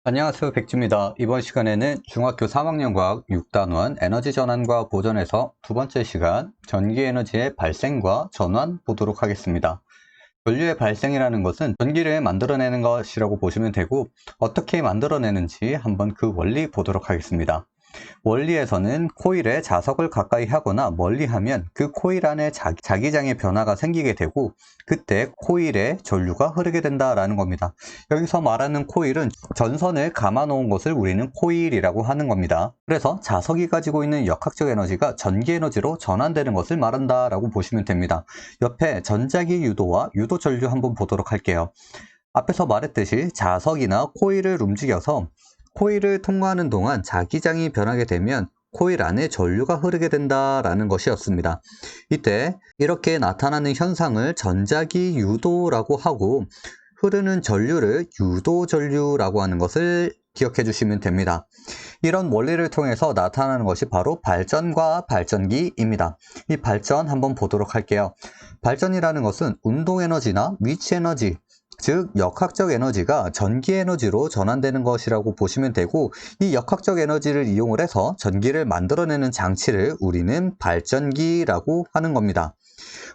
안녕하세요, 백주입니다. 이번 시간에는 중학교 3학년 과학 6단원 에너지 전환과 보존에서 두 번째 시간 전기 에너지의 발생과 전환 보도록 하겠습니다. 전류의 발생이라는 것은 전기를 만들어내는 것이라고 보시면 되고, 어떻게 만들어내는지 한번 그 원리 보도록 하겠습니다. 원리에서는 코일에 자석을 가까이 하거나 멀리 하면 그 코일 안에 자기장의 변화가 생기게 되고, 그때 코일에 전류가 흐르게 된다라는 겁니다. 여기서 말하는 코일은 전선을 감아 놓은 것을 우리는 코일이라고 하는 겁니다. 그래서 자석이 가지고 있는 역학적 에너지가 전기 에너지로 전환되는 것을 말한다라고 보시면 됩니다. 옆에 전자기 유도와 유도 전류 한번 보도록 할게요. 앞에서 말했듯이 자석이나 코일을 움직여서 코일을 통과하는 동안 자기장이 변하게 되면 코일 안에 전류가 흐르게 된다라는 것이었습니다. 이때 이렇게 나타나는 현상을 전자기 유도라고 하고, 흐르는 전류를 유도 전류라고 하는 것을 기억해 주시면 됩니다. 이런 원리를 통해서 나타나는 것이 바로 발전과 발전기입니다. 이 발전 한번 보도록 할게요. 발전이라는 것은 운동 에너지나 위치 에너지, 즉 역학적 에너지가 전기 에너지로 전환되는 것이라고 보시면 되고, 이 역학적 에너지를 이용을 해서 전기를 만들어내는 장치를 우리는 발전기라고 하는 겁니다.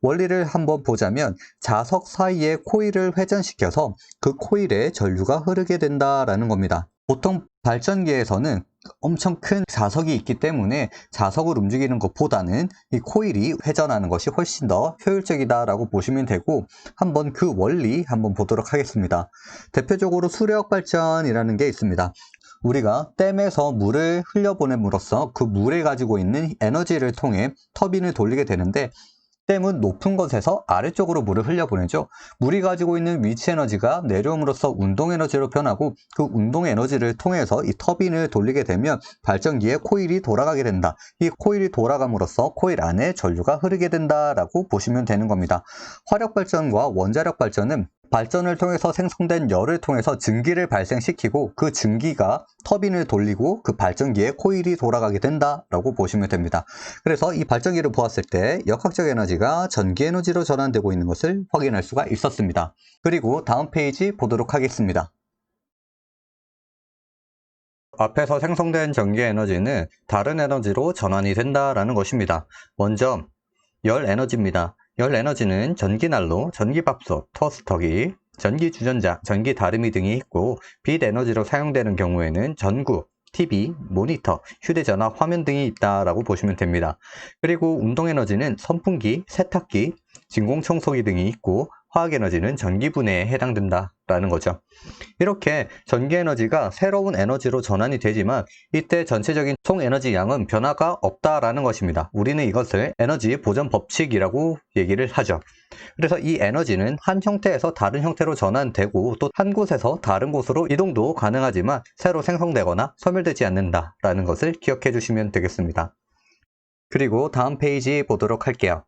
원리를 한번 보자면 자석 사이에 코일을 회전시켜서 그 코일에 전류가 흐르게 된다라는 겁니다. 보통 발전기에서는 엄청 큰 자석이 있기 때문에 자석을 움직이는 것보다는 이 코일이 회전하는 것이 훨씬 더 효율적이다라고 보시면 되고, 한번 그 원리 한번 보도록 하겠습니다. 대표적으로 수력 발전이라는 게 있습니다. 우리가 댐에서 물을 흘려보냄으로써 그 물에 가지고 있는 에너지를 통해 터빈을 돌리게 되는데, 댐은 높은 곳에서 아래쪽으로 물을 흘려보내죠. 물이 가지고 있는 위치 에너지가 내려옴으로써 운동 에너지로 변하고, 그 운동 에너지를 통해서 이 터빈을 돌리게 되면 발전기에 코일이 돌아가게 된다. 이 코일이 돌아감으로써 코일 안에 전류가 흐르게 된다라고 보시면 되는 겁니다. 화력 발전과 원자력 발전은 발전을 통해서 생성된 열을 통해서 증기를 발생시키고, 그 증기가 터빈을 돌리고 그 발전기에 코일이 돌아가게 된다라고 보시면 됩니다. 그래서 이 발전기를 보았을 때 역학적 에너지가 전기 에너지로 전환되고 있는 것을 확인할 수가 있었습니다. 그리고 다음 페이지 보도록 하겠습니다. 앞에서 생성된 전기 에너지는 다른 에너지로 전환이 된다라는 것입니다. 먼저 열 에너지입니다. 열 에너지는 전기난로, 전기밥솥, 토스터기, 전기주전자, 전기다리미 등이 있고, 빛 에너지로 사용되는 경우에는 전구, TV, 모니터, 휴대전화, 화면 등이 있다라고 보시면 됩니다. 그리고 운동 에너지는 선풍기, 세탁기, 진공청소기 등이 있고, 화학 에너지는 전기분해에 해당된다라는 거죠. 이렇게 전기 에너지가 새로운 에너지로 전환이 되지만, 이때 전체적인 총 에너지 양은 변화가 없다라는 것입니다. 우리는 이것을 에너지 보존 법칙이라고 얘기를 하죠. 그래서 이 에너지는 한 형태에서 다른 형태로 전환되고, 또 한 곳에서 다른 곳으로 이동도 가능하지만 새로 생성되거나 소멸되지 않는다라는 것을 기억해 주시면 되겠습니다. 그리고 다음 페이지 보도록 할게요.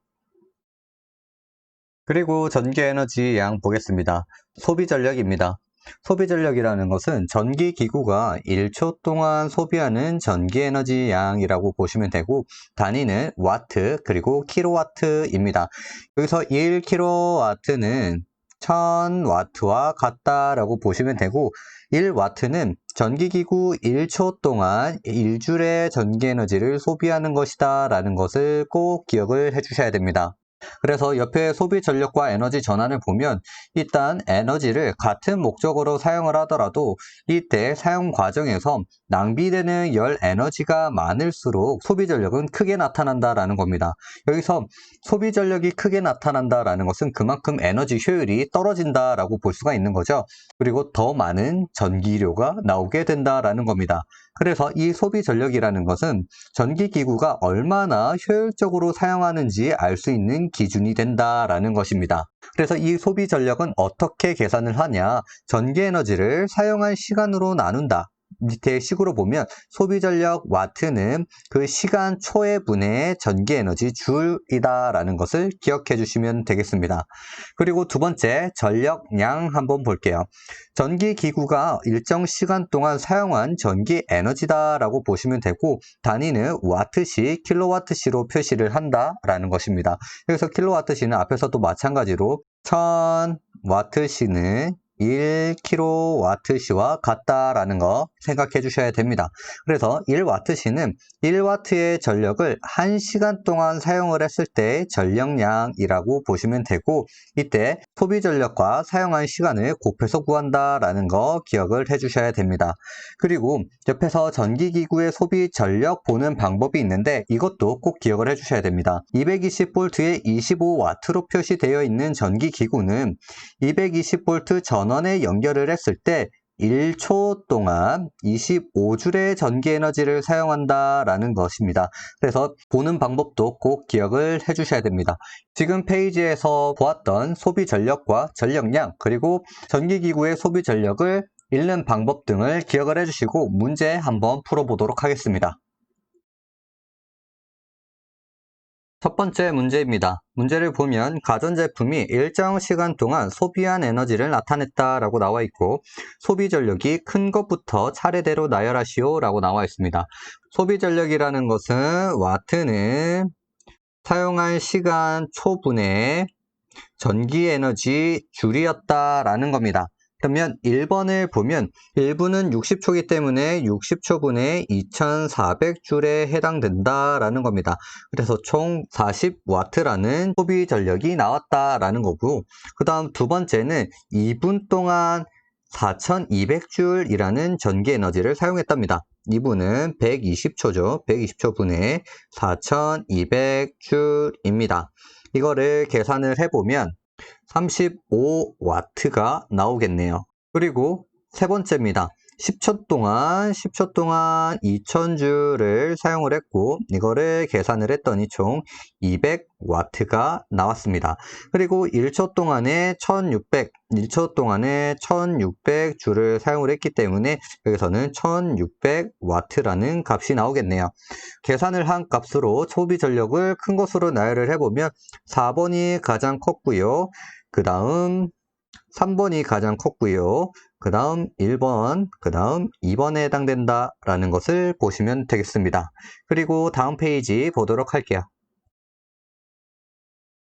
그리고 전기 에너지 양 보겠습니다. 소비 전력입니다. 소비 전력이라는 것은 전기기구가 1초 동안 소비하는 전기 에너지 양이라고 보시면 되고, 단위는 와트 그리고 킬로와트입니다. 여기서 1킬로와트는 1000와트와 같다라고 보시면 되고, 1와트는 전기기구 1초 동안 1줄의 전기 에너지를 소비하는 것이다 라는 것을 꼭 기억을 해 주셔야 됩니다. 그래서 옆에 소비 전력과 에너지 전환을 보면, 일단 에너지를 같은 목적으로 사용을 하더라도 이때 사용 과정에서 낭비되는 열 에너지가 많을수록 소비 전력은 크게 나타난다라는 겁니다. 여기서 소비 전력이 크게 나타난다라는 것은 그만큼 에너지 효율이 떨어진다라고 볼 수가 있는 거죠. 그리고 더 많은 전기료가 나오게 된다라는 겁니다. 그래서 이 소비 전력이라는 것은 전기기구가 얼마나 효율적으로 사용하는지 알 수 있는 기준이 된다라는 것입니다. 그래서 이 소비 전력은 어떻게 계산을 하냐? 전기 에너지를 사용한 시간으로 나눈다. 밑에 식으로 보면 소비 전력 와트는 그 시간 초의 분의 전기 에너지 줄이다라는 것을 기억해 주시면 되겠습니다. 그리고 두 번째 전력량 한번 볼게요. 전기기구가 일정 시간 동안 사용한 전기 에너지다라고 보시면 되고, 단위는 와트시, 킬로와트시로 표시를 한다라는 것입니다. 여기서 킬로와트시는 앞에서도 마찬가지로 1000와트시는 1kWh와 같다라는 거 생각해 주셔야 됩니다. 그래서 1W시는 1W의 전력을 1시간 동안 사용을 했을 때 전력량이라고 보시면 되고, 이때 소비 전력과 사용한 시간을 곱해서 구한다라는 거 기억을 해 주셔야 됩니다. 그리고 옆에서 전기기구의 소비 전력 보는 방법이 있는데 이것도 꼭 기억을 해 주셔야 됩니다. 220V에 25W로 표시되어 있는 전기기구는 220V 전원에 연결을 했을 때 1초 동안 25줄의 전기 에너지를 사용한다라는 것입니다. 그래서 보는 방법도 꼭 기억을 해 주셔야 됩니다. 지금 페이지에서 보았던 소비 전력과 전력량, 그리고 전기기구의 소비 전력을 읽는 방법 등을 기억을 해 주시고 문제 한번 풀어보도록 하겠습니다. 첫 번째 문제입니다. 문제를 보면 가전제품이 일정 시간 동안 소비한 에너지를 나타냈다라고 나와 있고, 소비 전력이 큰 것부터 차례대로 나열하시오 라고 나와 있습니다. 소비 전력이라는 것은 와트는 사용한 시간 초분의 전기 에너지 줄이었다라는 겁니다. 그러면 1번을 보면 1분은 60초이기 때문에 60초분의 2400줄에 해당된다라는 겁니다. 그래서 총 40W라는 소비 전력이 나왔다라는 거고, 그 다음 두 번째는 2분 동안 4200줄이라는 전기 에너지를 사용했답니다. 2분은 120초죠. 120초분의 4200줄입니다. 이거를 계산을 해보면 35W가 나오겠네요. 그리고 세 번째입니다. 10초 동안 2000줄을 사용을 했고, 이거를 계산을 했더니 총 200W가 나왔습니다. 그리고 1초 동안에 1600줄을 사용을 했기 때문에 여기서는 1600W라는 값이 나오겠네요. 계산을 한 값으로 소비 전력을 큰 것으로 나열을 해보면 4번이 가장 컸고요. 그 다음 3번이 가장 컸고요. 그 다음 1번, 그 다음 2번에 해당된다라는 것을 보시면 되겠습니다. 그리고 다음 페이지 보도록 할게요.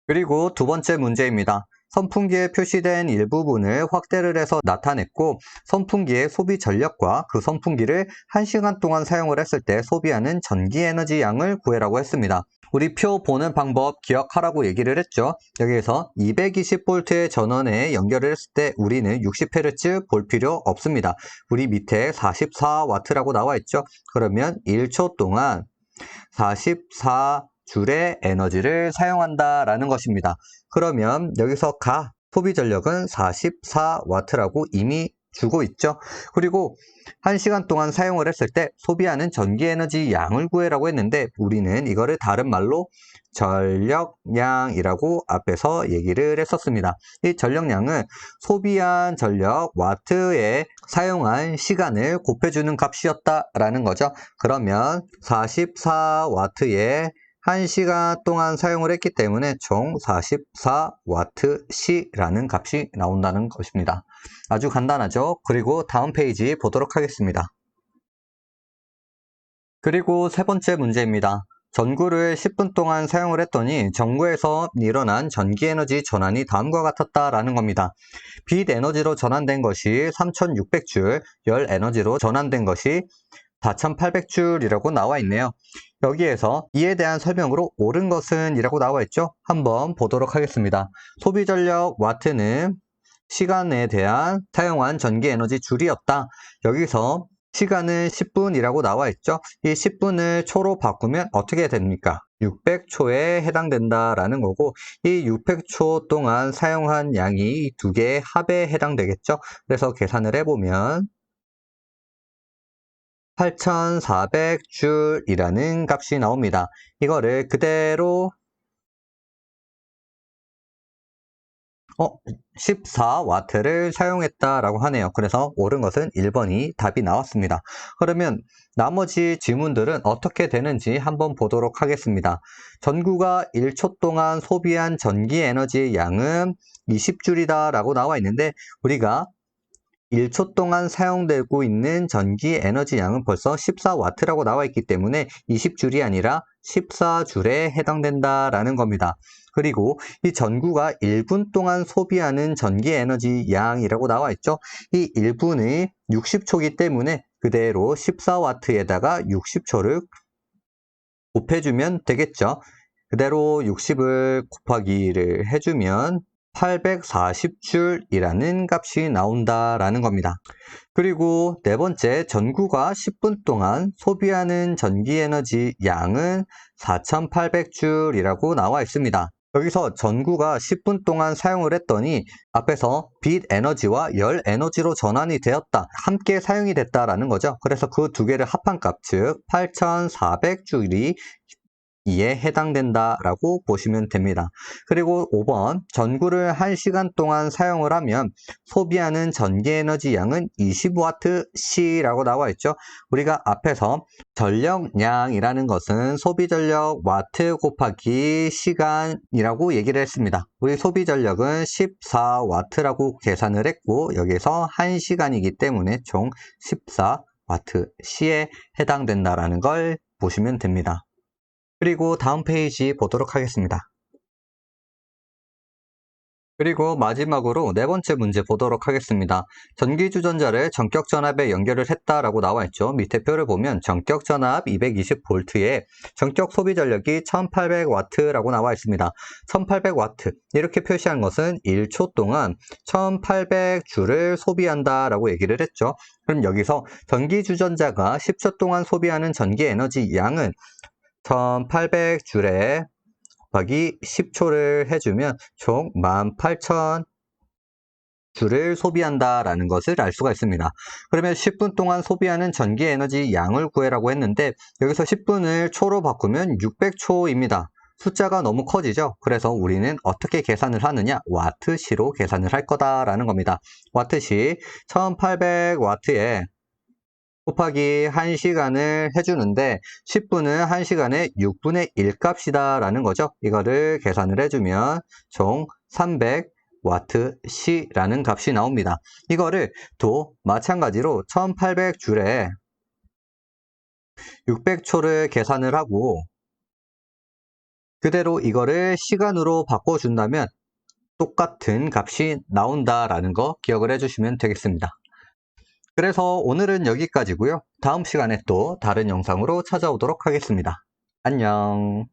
그리고 두 번째 문제입니다. 선풍기에 표시된 일부분을 확대를 해서 나타냈고, 선풍기의 소비 전력과 그 선풍기를 1시간 동안 사용을 했을 때 소비하는 전기 에너지 양을 구해라고 했습니다. 우리 표 보는 방법 기억하라고 얘기를 했죠. 여기에서 220V의 전원에 연결을 했을 때 우리는 60Hz 볼 필요 없습니다. 우리 밑에 44W라고 나와 있죠. 그러면 1초 동안 44줄의 에너지를 사용한다라는 것입니다. 그러면 여기서 소비 전력은 44W라고 이미 주고 있죠. 그리고 1시간 동안 사용을 했을 때 소비하는 전기 에너지 양을 구해라고 했는데 우리는 이거를 다른 말로 전력량이라고 앞에서 얘기를 했었습니다. 이 전력량은 소비한 전력 와트에 사용한 시간을 곱해주는 값이었다라는 거죠. 그러면 44W에 1시간 동안 사용을 했기 때문에 총 44W시라는 값이 나온다는 것입니다. 아주 간단하죠? 그리고 다음 페이지 보도록 하겠습니다. 그리고 세 번째 문제입니다. 전구를 10분 동안 사용을 했더니 전구에서 일어난 전기에너지 전환이 다음과 같았다라는 겁니다. 빛 에너지로 전환된 것이 3600줄, 열 에너지로 전환된 것이 4800줄이라고 나와 있네요. 여기에서 이에 대한 설명으로 옳은 것은 이라고 나와 있죠. 한번 보도록 하겠습니다. 소비 전력 와트는 시간에 대한 사용한 전기 에너지 줄이었다. 여기서 시간은 10분이라고 나와 있죠. 이 10분을 초로 바꾸면 어떻게 됩니까? 600초에 해당된다라는 거고, 이 600초 동안 사용한 양이 두 개의 합에 해당되겠죠. 그래서 계산을 해보면 8400줄이라는 값이 나옵니다. 이거를 그대로 14W를 사용했다라고 하네요. 그래서 옳은 것은 1번이 답이 나왔습니다. 그러면 나머지 지문들은 어떻게 되는지 한번 보도록 하겠습니다. 전구가 1초 동안 소비한 전기 에너지의 양은 20줄이다 라고 나와 있는데 우리가 1초 동안 사용되고 있는 전기 에너지 양은 벌써 14W라고 나와 있기 때문에 20줄이 아니라 14줄에 해당된다라는 겁니다. 그리고 이 전구가 1분 동안 소비하는 전기 에너지 양이라고 나와 있죠. 이 1분이 60초이기 때문에 그대로 14W에다가 60초를 곱해주면 되겠죠. 그대로 60을 곱하기를 해주면 840줄이라는 값이 나온다라는 겁니다. 그리고 네 번째, 전구가 10분 동안 소비하는 전기 에너지 양은 4800줄이라고 나와 있습니다. 여기서 전구가 10분 동안 사용을 했더니 앞에서 빛 에너지와 열 에너지로 전환이 되었다, 함께 사용이 됐다라는 거죠. 그래서 그 두 개를 합한 값, 즉 8400줄이 이에 해당된다라고 보시면 됩니다. 그리고 5번, 전구를 1시간 동안 사용을 하면 소비하는 전기에너지 양은 20Wc라고 나와 있죠. 우리가 앞에서 전력량이라는 것은 소비전력 와트 곱하기 시간이라고 얘기를 했습니다. 우리 소비전력은 14W라고 계산을 했고 여기서 1시간이기 때문에 총 14Wc에 해당된다라는 걸 보시면 됩니다. 그리고 다음 페이지 보도록 하겠습니다. 그리고 마지막으로 네 번째 문제 보도록 하겠습니다. 전기주전자를 전격전압에 연결을 했다라고 나와 있죠. 밑에 표를 보면 전격전압 220V에 전격 소비전력이 1800W라고 나와 있습니다. 1800W 이렇게 표시한 것은 1초 동안 1800J를 소비한다라고 얘기를 했죠. 그럼 여기서 전기주전자가 10초 동안 소비하는 전기에너지 양은 1800줄에 곱하기 10초를 해주면 총 18000줄을 소비한다라는 것을 알 수가 있습니다. 그러면 10분 동안 소비하는 전기 에너지 양을 구해라고 했는데 여기서 10분을 초로 바꾸면 600초입니다. 숫자가 너무 커지죠. 그래서 우리는 어떻게 계산을 하느냐, 와트시로 계산을 할 거다라는 겁니다. 와트시 1800W에 곱하기 1시간을 해주는데 10분은 1시간에 6분의 1 값이다 라는 거죠. 이거를 계산을 해주면 총 300Wc라는 값이 나옵니다. 이거를 또 마찬가지로 1800줄에 600초를 계산을 하고 그대로 이거를 시간으로 바꿔준다면 똑같은 값이 나온다라는 거 기억을 해주시면 되겠습니다. 그래서 오늘은 여기까지고요. 다음 시간에 또 다른 영상으로 찾아오도록 하겠습니다. 안녕.